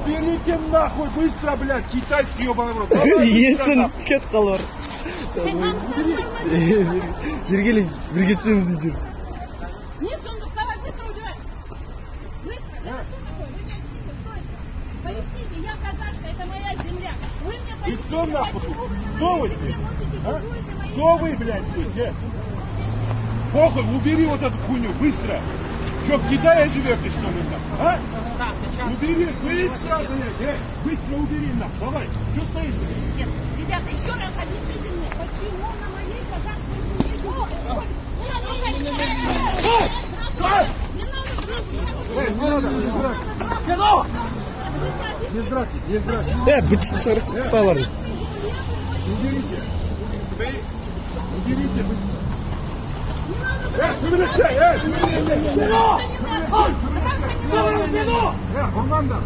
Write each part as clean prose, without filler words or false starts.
Уберите нахуй быстро, блядь, китайцы ебаный в рот. Есін кет қалар. Бергелі, бір кетсеміз үйдер. Нет, сундук, давай быстро убирай. Быстро. Это что такое? Вы не активны, что это? Поясните, я казашка, это моя земля. Вы мне И поясните, кто нахуй? почему вы на Кто вы моей здесь? земле носите А? чужую землю? Кто вы, блядь, здесь, Похуй, убери вот эту хуйню, быстро. Что, в Китае живете, что ли, там? А? Убери, быстро, блядь, быстро убери, нахуй, давай. Что стоишь, блядь? Нет, ребята, еще раз объясните мне, почему на моей казахской земле чужую? Не надо, без драки, без драки. Бычып сарық құталар. Уберите. Уберите быстро. Урманда.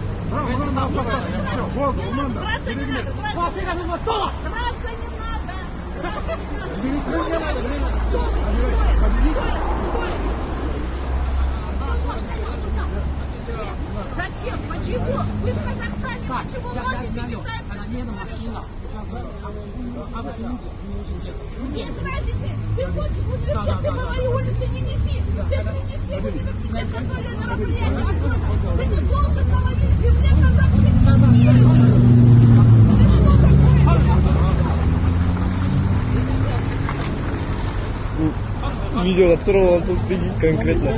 Все, болды, Урманда. Драться не надо, драться не надо. Драться не надо. Зачем? Почему? Вы в Казахстане, почему носите китайскую машину? Без разницы. Ты хочешь в университет, ты по моей улице не неси. Ты принеси в университет на свое мероприятие. Ты не должен на моей земле казахской нести. Это что такое? Видеоға түсіріп алған сол конкретно.